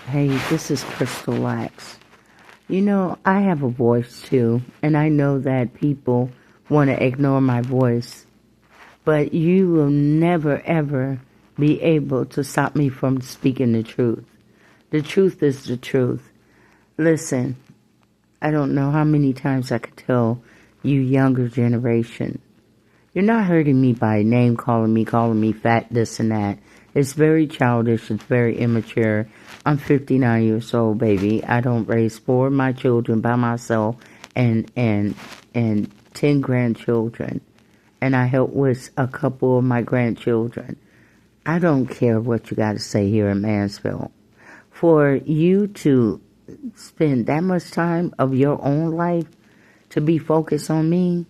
Hey, this is Crystal Lax. I have a voice too, and I know that people want to ignore my voice, but you will never ever be able to stop me from speaking the truth. The truth is the truth. Listen, I don't know how many times I could tell you younger generation. You're not hurting me by name calling me fat, this and that. It's very childish. It's very immature. I'm 59 years old, baby. I don't raise 4 of my children by myself and 10 grandchildren. And I help with a couple of my grandchildren. I don't care what you got to say here in Mansfield. For you to spend that much time of your own life to be focused on me,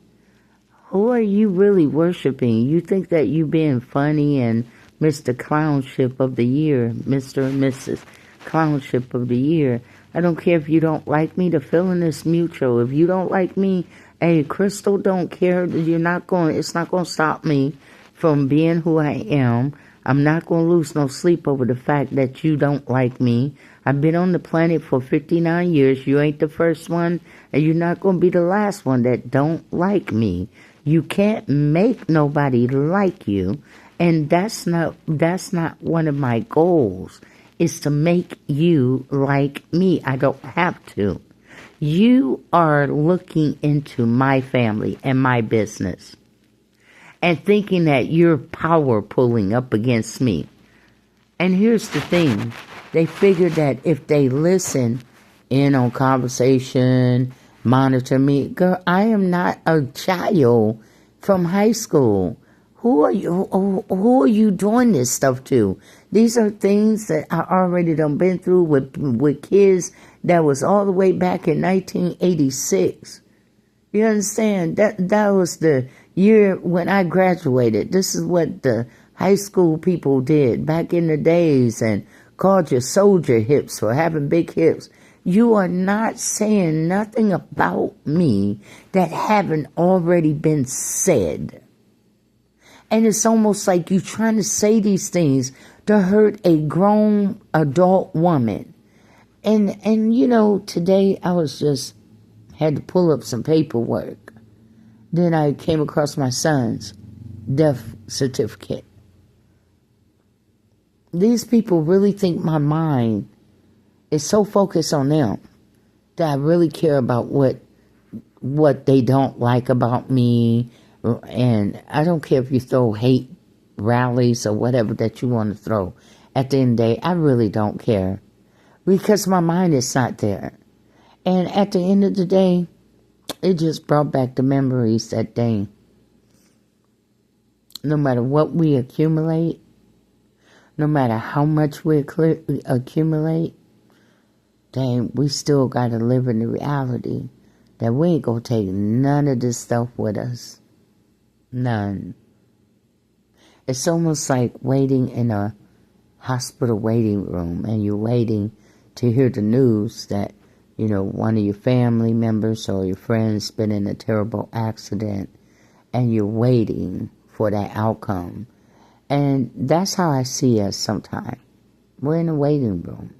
who are you really worshiping? You think that you being funny and Mr. Clownship of the Year, Mr. and Mrs. Clownship of the Year. I don't care if you don't like me. The feeling is mutual. If you don't like me, hey, Crystal don't care. It's not going to stop me from being who I am. I'm not going to lose no sleep over the fact that you don't like me. I've been on the planet for 59 years. You ain't the first one, and you're not going to be the last one that don't like me. You can't make nobody like you, and that's not one of my goals, is to make you like me. I don't have to. You are looking into my family and my business and thinking that you're power pulling up against me. And here's the thing. They figure that if they listen in on conversation, monitor me. Girl, I am not a child from high school. Who are you doing this stuff to? These are things that I already done been through with kids that was all the way back in 1986. You understand? That was the year when I graduated. This is what the high school people did back in the days and called you soldier hips for having big hips. You are not saying nothing about me that haven't already been said. And it's almost like you trying to say these things to hurt a grown adult woman. And today I had to pull up some paperwork. Then I came across my son's death certificate. These people really think my mind is so focused on them that I really care about what they don't like about me. And I don't care if you throw hate rallies or whatever that you want to throw. At the end of the day, I really don't care. Because my mind is not there. And at the end of the day, it just brought back the memories that day. No matter what we accumulate, no matter how much we accumulate, dang, we still got to live in the reality that we ain't going to take none of this stuff with us. None. It's almost like waiting in a hospital waiting room and you're waiting to hear the news that, one of your family members or your friends been in a terrible accident, and you're waiting for that outcome. And that's how I see us sometimes. We're in a waiting room.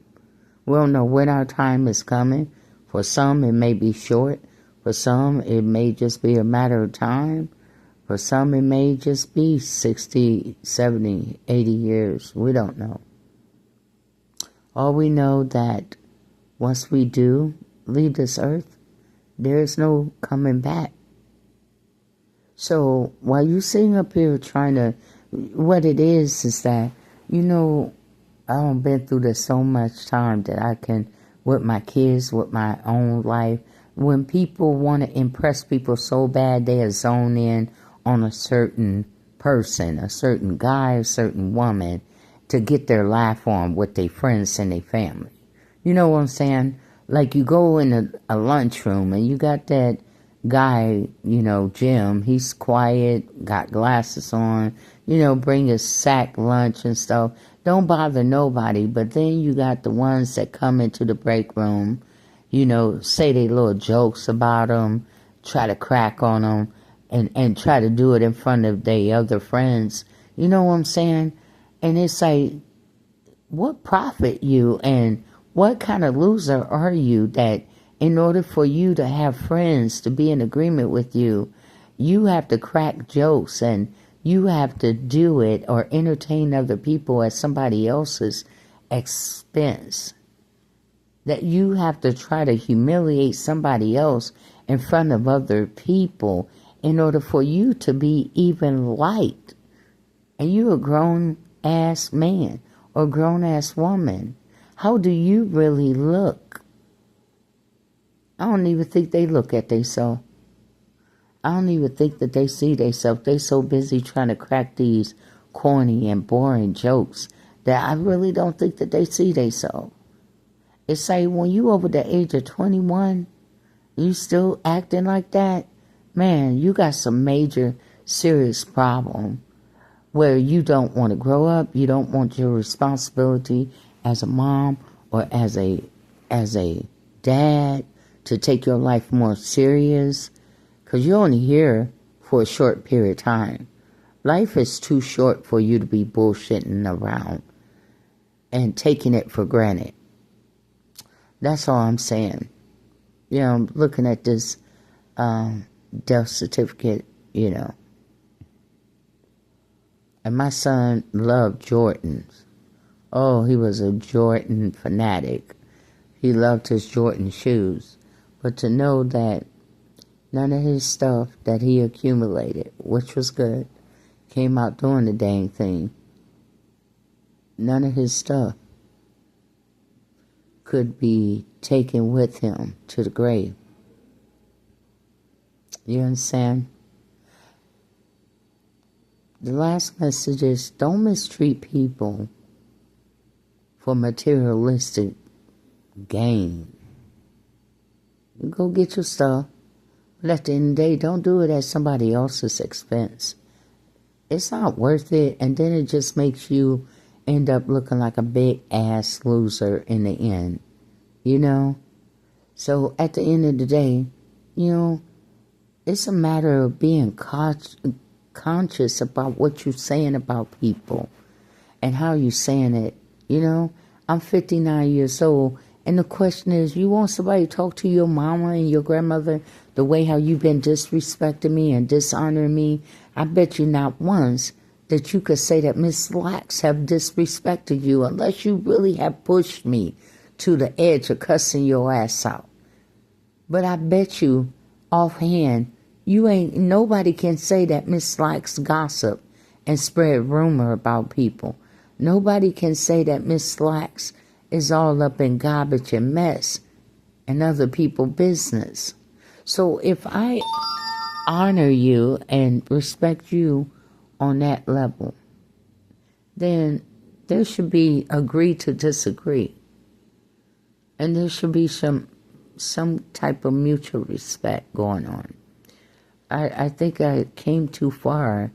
We don't know when our time is coming. For some, it may be short. For some, it may just be a matter of time. For some, it may just be 60, 70, 80 years. We don't know. All we know that once we do leave this earth, there is no coming back. So while you're sitting up here trying to, what it is that, I've been through this so much time that I can, with my kids, with my own life, when people want to impress people so bad, they zone in on a certain person, a certain guy, a certain woman, to get their laugh on with their friends and their family. You know what I'm saying? Like you go in a lunchroom and you got that guy, Jim, he's quiet, got glasses on, bring his sack lunch and stuff. Don't bother nobody. But then you got the ones that come into the break room, say they little jokes about them, try to crack on them, and try to do it in front of their other friends. You know what I'm saying? And it's like, what profit you and What kind of loser are you that in order for you to have friends to be in agreement with you, you have to crack jokes and you have to do it or entertain other people at somebody else's expense? That you have to try to humiliate somebody else in front of other people in order for you to be even liked. And you're a grown-ass man or grown-ass woman. How do you really look? I don't even think they look at themselves. I don't even think that they see themselves. They so busy trying to crack these corny and boring jokes that I really don't think that they see themselves. It's like when you over the age of 21, you still acting like that, man, you got some major serious problem where you don't want to grow up, you don't want your responsibility as a mom or as a dad to take your life more serious, because you're only here for a short period of time. Life is too short for you to be bullshitting around and taking it for granted. That's all I'm saying. You know, I'm looking at this death certificate, you know. And my son loved Jordans. Oh, he was a Jordan fanatic. He loved his Jordan shoes. But to know that none of his stuff that he accumulated, which was good, came out doing the dang thing. None of his stuff could be taken with him to the grave. You understand? The last message is, don't mistreat people for materialistic gain. You go get your stuff, but at the end of the day, don't do it at somebody else's expense. It's not worth it, and then it just makes you end up looking like a big ass loser in the end, you know? So at the end of the day, you know, it's a matter of being conscious about what you're saying about people and how you're saying it. You know, I'm 59 years old, and the question is, you want somebody to talk to your mama and your grandmother the way how you've been disrespecting me and dishonoring me? I bet you not once that you could say that Miss Lax have disrespected you unless you really have pushed me to the edge of cussing your ass out. But I bet you offhand, nobody can say that Miss Lax gossip and spread rumor about people. Nobody can say that Miss Lax is all up in garbage and mess and other people's business. So if I honor you and respect you on that level, then there should be agree to disagree. And there should be some type of mutual respect going on. I think I came too far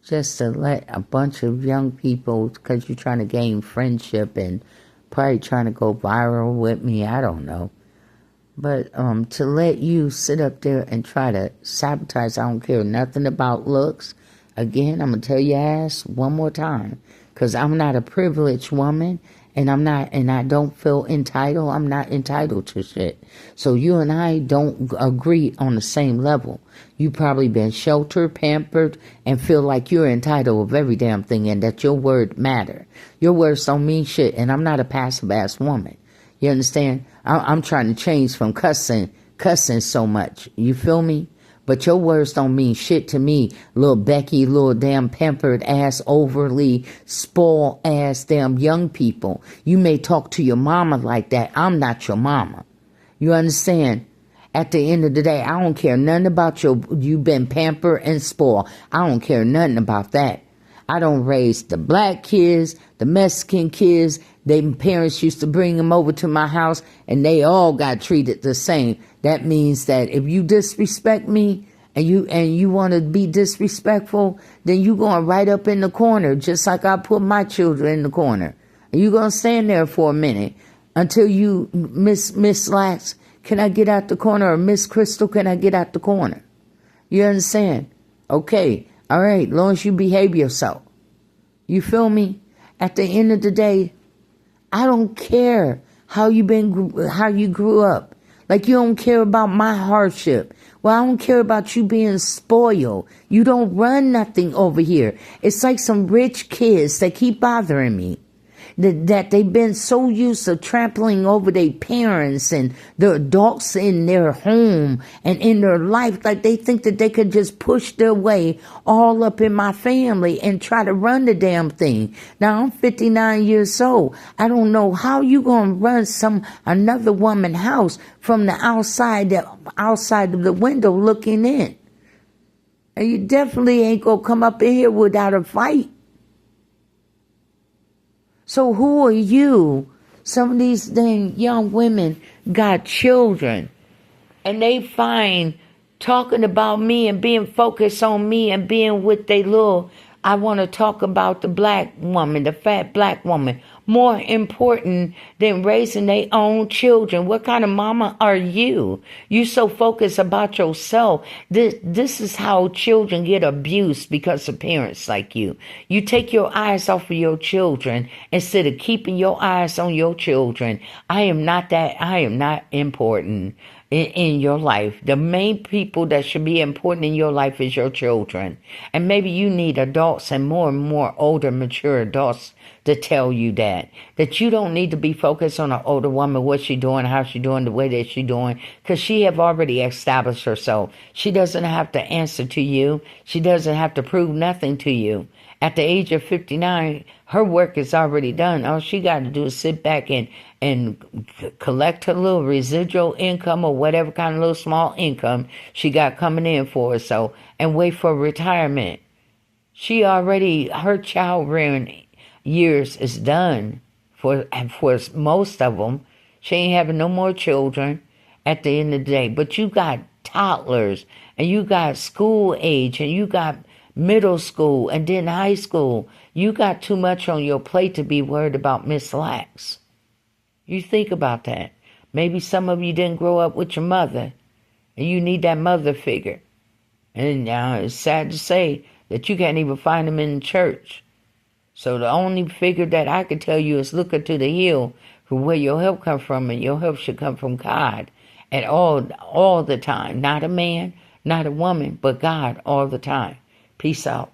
just to let a bunch of young people, because you're trying to gain friendship and probably trying to go viral with me, I don't know. But to let you sit up there and try to sabotage, I don't care nothing about looks. Again, I'm going to tell your ass one more time, because I'm not a privileged woman, and I don't feel entitled. I'm not entitled to shit. So you and I don't agree on the same level. You probably been sheltered, pampered, and feel like you're entitled of every damn thing and that your word matter. Your words don't mean shit, and I'm not a passive-ass woman. You understand? I'm trying to change from cussing so much. You feel me? But your words don't mean shit to me, little Becky, little damn pampered ass, overly spoiled ass damn young people. You may talk to your mama like that. I'm not your mama. You understand? At the end of the day, I don't care nothing about you been pampered and spoiled. I don't care nothing about that. I don't raise the black kids, the Mexican kids. Their parents used to bring them over to my house, and they all got treated the same. That means that if you disrespect me and you want to be disrespectful, then you going right up in the corner, just like I put my children in the corner. And you going to stand there for a minute until you, Miss Lax, can I get out the corner? Or Miss Crystal, can I get out the corner? You understand? Okay. All right. As long as you behave yourself. You feel me? At the end of the day, I don't care how you grew up. Like you don't care about my hardship. Well, I don't care about you being spoiled. You don't run nothing over here. It's like some rich kids that keep bothering me. That they've been so used to trampling over their parents and the adults in their home and in their life, like they think that they could just push their way all up in my family and try to run the damn thing. Now I'm 59 years old. I don't know how you gonna run another woman's house from the outside of the window looking in. And you definitely ain't gonna come up in here without a fight. So who are you? Some of these dang young women got children, and they find talking about me and being focused on me and being with they little, I want to talk about the black woman, the fat black woman, more important than raising their own children. What kind of mama are you? You so focused about yourself. This is how children get abused because of parents like you. You take your eyes off of your children instead of keeping your eyes on your children. I am not important in your life. The main people that should be important in your life is your children. And maybe you need adults and more older, mature adults to tell you that you don't need to be focused on an older woman, what she doing, how she doing, the way that she doing, because she have already established herself. She doesn't have to answer to you. She doesn't have to prove nothing to you. At the age of 59, her work is already done. All she got to do is sit back and collect her little residual income or whatever kind of little small income she got coming in for her, so, and wait for retirement. Her child rearing years is done for most of them. She ain't having no more children at the end of the day. But you got toddlers, and you got school age, and you got middle school, and then high school. You got too much on your plate to be worried about Miss Lax. You think about that. Maybe some of you didn't grow up with your mother, and you need that mother figure. And now it's sad to say that you can't even find them in the church. So the only figure that I can tell you is look unto the hill for where your help come from, and your help should come from God at all the time. Not a man, not a woman, but God all the time. Peace out.